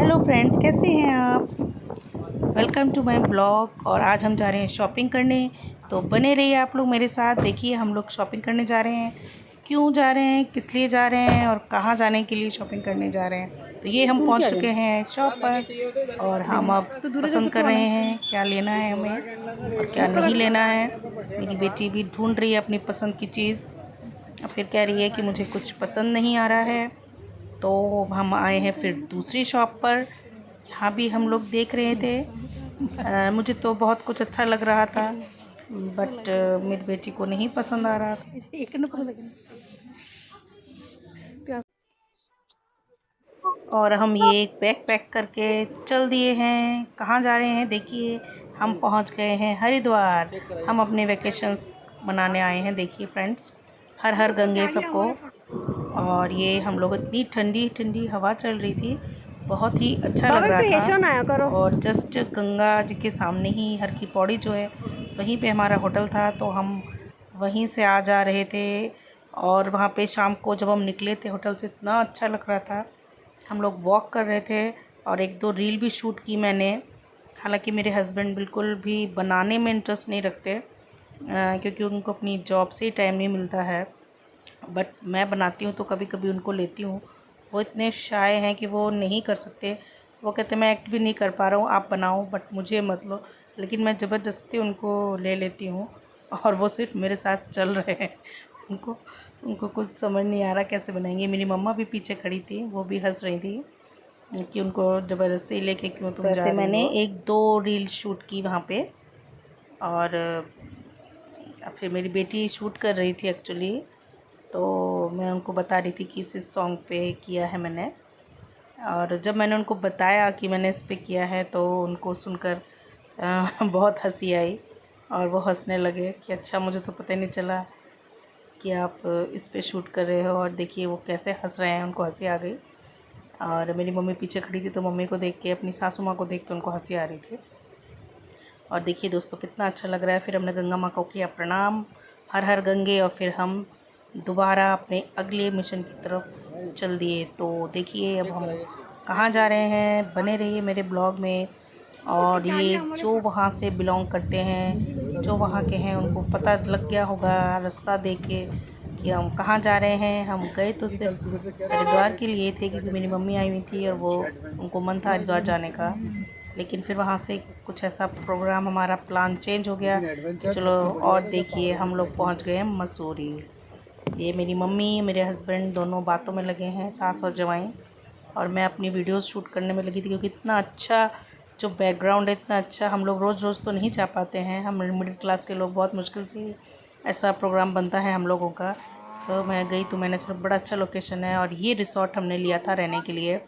Hello friends, कैसे हैं आप। Welcome to my blog. और आज हम जा रहे हैं शॉपिंग करने, तो बने रहिए आप लोग मेरे साथ। देखिए हम लोग शॉपिंग करने जा रहे हैं, क्यों जा रहे हैं, किस लिए जा रहे हैं और कहाँ जाने के लिए शॉपिंग करने जा रहे हैं। तो ये हम पहुंच चुके हैं शॉप पर और हम अब पसंद कर रहे हैं क्या लेना है हमें और क्या नहीं लेना है। मेरी बेटी भी ढूंढ रही है अपनी पसंद की चीज़, फिर कह रही है कि मुझे कुछ पसंद नहीं आ रहा है। तो हम आए हैं फिर दूसरी शॉप पर। यहाँ भी हम लोग देख रहे थे। मुझे तो बहुत कुछ अच्छा लग रहा था, बट मेरी बेटी को नहीं पसंद आ रहा था। और हम ये बैग पैक करके चल दिए हैं। कहाँ जा रहे हैं देखिए, हम पहुँच गए हैं हरिद्वार। हम अपने वैकेशंस मनाने आए हैं। देखिए फ्रेंड्स, हर हर गंगे सबको। और ये हम लोग, इतनी ठंडी ठंडी हवा चल रही थी, बहुत ही अच्छा लग रहा था। और जस्ट गंगा जी के सामने ही हर की पौड़ी जो है, वहीं पे हमारा होटल था, तो हम वहीं से आ जा रहे थे। और वहाँ पे शाम को जब हम निकले थे होटल से, इतना अच्छा लग रहा था। हम लोग वॉक कर रहे थे और एक दो रील भी शूट की मैंने। हालांकि मेरे हस्बैंड बिल्कुल भी बनाने में इंटरेस्ट नहीं रखते, क्योंकि उनको अपनी जॉब से ही टाइम नहीं मिलता है। बट मैं बनाती हूँ तो कभी कभी उनको लेती हूँ। वो इतने शाय हैं कि वो नहीं कर सकते। वो कहते मैं एक्ट भी नहीं कर पा रहा हूँ, आप बनाओ बट मुझे मत लो। लेकिन मैं ज़बरदस्ती उनको ले लेती हूँ और वो सिर्फ मेरे साथ चल रहे हैं। उनको उनको कुछ समझ नहीं आ रहा कैसे बनाएंगे। मेरी मम्मा भी पीछे खड़ी थी, वो भी हंस रही थी कि उनको ज़बरदस्ती लेके क्यों तुम जा रही हो। मैंने एक दो रील शूट की वहाँ पे। और फिर मेरी बेटी शूट कर रही थी एक्चुअली, तो मैं उनको बता रही थी कि इस सॉन्ग पे किया है मैंने। और जब मैंने उनको बताया कि मैंने इस पे किया है, तो उनको सुनकर बहुत हंसी आई और वो हंसने लगे कि अच्छा, मुझे तो पता ही नहीं चला कि आप इस पे शूट कर रहे हो। और देखिए वो कैसे हंस रहे हैं, उनको हंसी आ गई। और मेरी मम्मी पीछे खड़ी थी, तो मम्मी को देख के, अपनी सासू माँ को देख के उनको हंसी आ रही थी। और देखिए दोस्तों, कितना अच्छा लग रहा है। फिर हमने गंगा माँ को किया प्रणाम, हर हर गंगे। और फिर हम दोबारा अपने अगले मिशन की तरफ चल दिए। तो देखिए अब हम कहाँ जा रहे हैं, बने रहिए मेरे ब्लॉग में। और ये जो वहाँ से बिलोंग करते हैं, जो वहाँ के हैं, उनको पता लग गया होगा रास्ता देख के कि हम कहाँ जा रहे हैं। हम गए तो सिर्फ हरिद्वार के लिए थे, क्योंकि मेरी मम्मी आई हुई थी और वो, उनको मन था हरिद्वार जाने का। लेकिन फिर वहाँ से कुछ ऐसा प्रोग्राम, हमारा प्लान चेंज हो गया कि चलो। और देखिए हम लोग पहुँच गए मसूरी। ये मेरी मम्मी, मेरे हस्बैंड दोनों बातों में लगे हैं, सास और जवाई। और मैं अपनी वीडियोस शूट करने में लगी थी, क्योंकि इतना अच्छा जो बैकग्राउंड है, इतना अच्छा। हम लोग रोज़ रोज़ तो नहीं जा पाते हैं, हम मिडिल क्लास के लोग, बहुत मुश्किल से ऐसा प्रोग्राम बनता है हम लोगों का। तो मैं गई, तो मैंने सोचा बड़ा अच्छा लोकेशन है। और ये रिसोर्ट हमने लिया था रहने के लिए।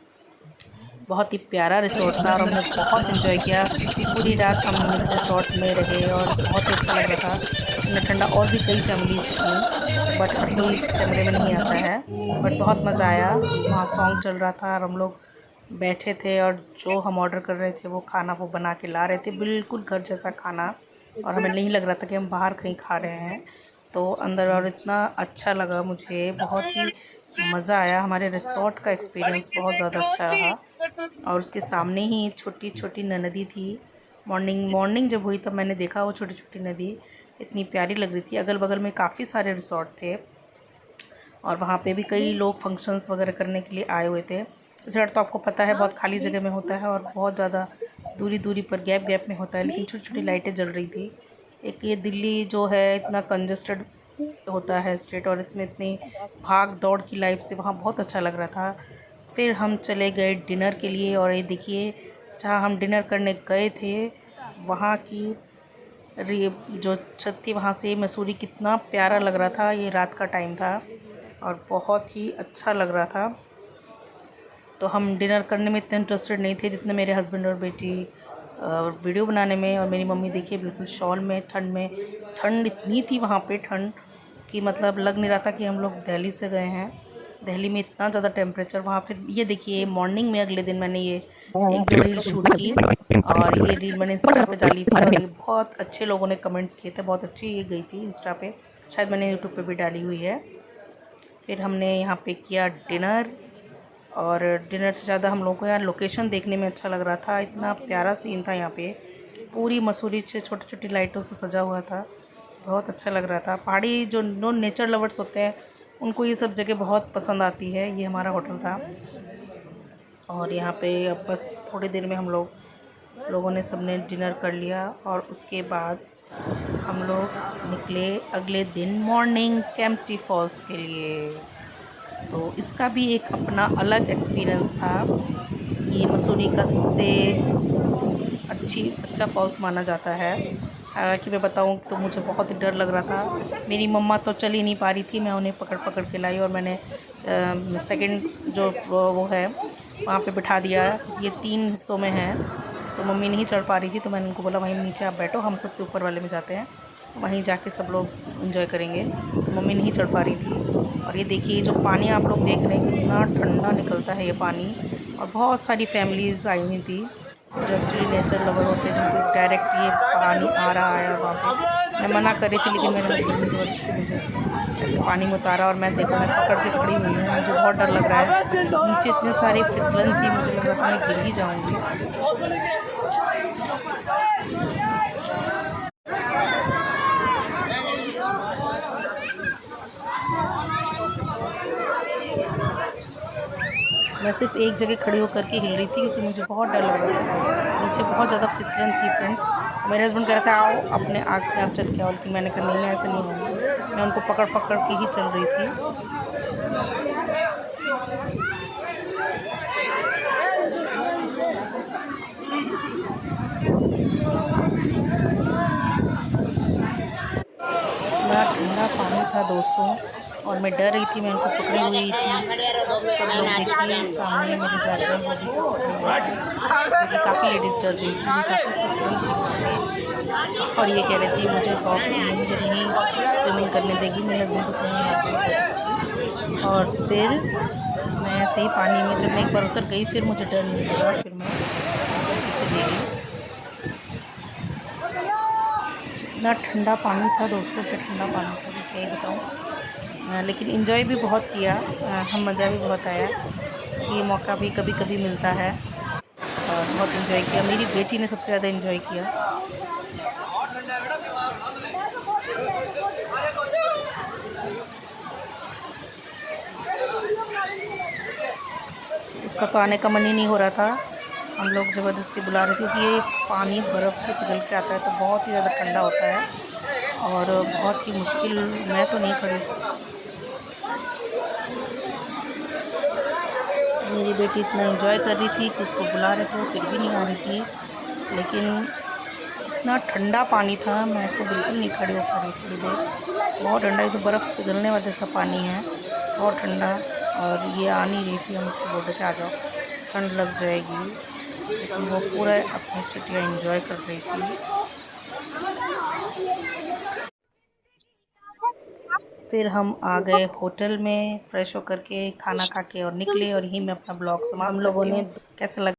बहुत ही प्यारा रिसोर्ट था और हमने बहुत इन्जॉय किया। पूरी रात हम इस रिसोर्ट में रहे और बहुत ही अच्छा लग रहा था, ठंडा ठंडा। और भी कई फैमिलीज थी, बट हर कोई इस कैमरे में नहीं आता है। बट बहुत मज़ा आया। वहाँ सॉन्ग चल रहा था और हम लोग बैठे थे, और जो हम ऑर्डर कर रहे थे वो खाना वो बना के ला रहे थे, बिल्कुल घर जैसा खाना। और हमें नहीं लग रहा था कि हम बाहर कहीं खा रहे हैं। तो अंदर, और इतना अच्छा लगा मुझे, बहुत ही मज़ा आया। हमारे रिसोर्ट का एक्सपीरियंस बहुत ज़्यादा अच्छा रहा। और उसके सामने ही छोटी छोटी नदी थी। मॉर्निंग मॉर्निंग जब हुई तब मैंने देखा वो छोटी छोटी नदी, इतनी प्यारी लग रही थी। अगल बगल में काफ़ी सारे रिसोर्ट थे और वहाँ पे भी कई लोग फंक्शंस वगैरह करने के लिए आए हुए थे। रिसोर्ट तो आपको पता है बहुत खाली जगह में होता है और बहुत ज़्यादा दूरी दूरी पर, गैप गैप में होता है, लेकिन छोटी छोटी लाइटें जल रही थी। एक ये दिल्ली जो है, इतना कंजस्टेड होता है स्टेट, और इसमें इतनी भाग दौड़ की लाइफ से वहाँ बहुत अच्छा लग रहा था। फिर हम चले गए डिनर के लिए। और ये देखिए, जहाँ हम डिनर करने गए थे, वहाँ की जो छत थी, वहाँ से मसूरी कितना प्यारा लग रहा था। ये रात का टाइम था और बहुत ही अच्छा लग रहा था। तो हम डिनर करने में इतने इंटरेस्टेड नहीं थे जितने मेरे हस्बैंड और बेटी वीडियो बनाने में। और मेरी मम्मी देखिए बिल्कुल शॉल में, ठंड में। ठंड इतनी थी वहाँ पे, ठंड कि मतलब लग नहीं रहा था कि हम लोग दिल्ली से गए हैं। दिल्ली में इतना ज़्यादा टेम्परेचर वहाँ। फिर ये देखिए मॉर्निंग में अगले दिन मैंने ये एक दो रील शूट की, और ये रील मैंने इंस्टा पे डाली थी और ये बहुत अच्छे लोगों ने कमेंट्स किए थे। बहुत अच्छी ये गई थी इंस्टा पे, शायद मैंने यूट्यूब पे भी डाली हुई है। फिर हमने यहाँ पे किया डिनर और डिनर से ज़्यादा हम लोगों को यार लोकेशन देखने में अच्छा लग रहा था। इतना प्यारा सीन था यहाँ पे, पूरी मसूरी से छोटी छोटी लाइटों से सजा हुआ था। बहुत अच्छा लग रहा था। पहाड़ी जो नॉन नेचर लवर्स होते हैं उनको ये सब जगह बहुत पसंद आती है। ये हमारा होटल था और यहाँ पे अब बस थोड़ी देर में हम लोगों ने सबने डिनर कर लिया और उसके बाद हम लोग निकले अगले दिन मॉर्निंग केम्प्टी फॉल्स के लिए। तो इसका भी एक अपना अलग एक्सपीरियंस था। ये मसूरी का सबसे अच्छा फॉल्स माना जाता है। हालांकि मैं बताऊं तो मुझे बहुत ही डर लग रहा था। मेरी मम्मा तो चल ही नहीं पा रही थी, मैं उन्हें पकड़ पकड़ के लाई और मैंने सेकंड जो वो है वहाँ पे बिठा दिया। ये 3 हिस्सों में है तो मम्मी नहीं चढ़ पा रही थी, तो मैंने उनको बोला वहीं नीचे आप बैठो, हम सबसे ऊपर वाले में जाते हैं, वहीं जाके सब लोग एंजॉय करेंगे। तो मम्मी नहीं चढ़ पा रही थी। और ये देखिए जो पानी आप लोग देख रहे हैं कितना ठंडा निकलता है ये पानी। और बहुत सारी फैमिलीज़ आई हुई थी जो एक्चुअली नेचर लवर होते हैं, जिनको डायरेक्ट ये पानी आ रहा है वहाँ पे। मैं मना कर रही थी लेकिन मैंने ज़बरदस्ती मुझे ऐसे पानी में उतारा और मैं देखो मैं पकड़ के खड़ी हुई हूँ। मुझे बहुत डर लग रहा है, नीचे इतनी सारी फिसलन थी, मुझे लग रहा था मैं गिर ही जाऊँगी। मैं सिर्फ एक जगह खड़ी होकर के हिल रही थी क्योंकि मुझे बहुत डर लग रहा था। नीचे बहुत ज़्यादा फिसलन थी फ्रेंड्स। मेरे हस्बैंड कह रहे थे आओ अपने आग पे आप चल के आओ, लेकिन मैंने कहा नहीं मैं ऐसे नहीं होंगी। मैं उनको पकड़ पकड़ के ही चल रही थी। बड़ा ठंडा पानी था दोस्तों और मैं डर रही थी, मैं उनको पकड़ी हुई थी। सब लोग देखिए सामने मेरे जा रहे हैं, वो भी सब पकड़े हुए थे, लेकिन काफ़ी लेडीज डर रही थी, काफ़ी फिसलन थी और ये कह रही थी मुझे नहीं स्विमिंग करने देगी। मेरे हस्बैंड को स्विमिंग आती है बहुत अच्छी। और फिर मैं ऐसे ही पानी में जब मैं एक बार उतर गई फिर मुझे डर नहीं लगा, फिर मैं पीछे चली गई। इतना ठंडा पानी था दोस्तों, क्या ठंडा पानी था मैं क्या ही बताऊँ। लेकिन इन्जॉय भी बहुत किया, हम मज़ा भी बहुत आया। ये मौका भी कभी कभी मिलता है और बहुत इन्जॉय किया। मेरी बेटी ने सबसे ज़्यादा इन्जॉय किया। उसका तो आने का मन ही नहीं हो रहा था, हम लोग ज़बरदस्ती बुला रहे थे क्योंकि ये पानी बर्फ़ से पिघल के आता है तो बहुत ही ज़्यादा ठंडा होता है और बहुत ही मुश्किल। मैं तो नहीं खड़ी, मेरी बेटी इतना एंजॉय कर रही थी कि उसको बुला रहे थे फिर भी नहीं आ रही थी। लेकिन इतना ठंडा पानी था, मैं तो बिल्कुल नहीं खड़ी हो पा रही थोड़ी देर। बहुत ठंडा, ये तो बर्फ़ पिघलने वाला जैसा पानी है, बहुत ठंडा। और ये आ नहीं रही थी, हम उसको बोल रहे थे आ जाओ ठंड लग जाएगी, लेकिन वो पूरा अपनी छुट्टियाँ एंजॉय कर रही थी। फिर हम आ गए होटल में फ्रेश होकर के, खाना खा के और निकले और यहीं मैं अपना ब्लॉग समाप्त करती हूँ। कैसा लगा?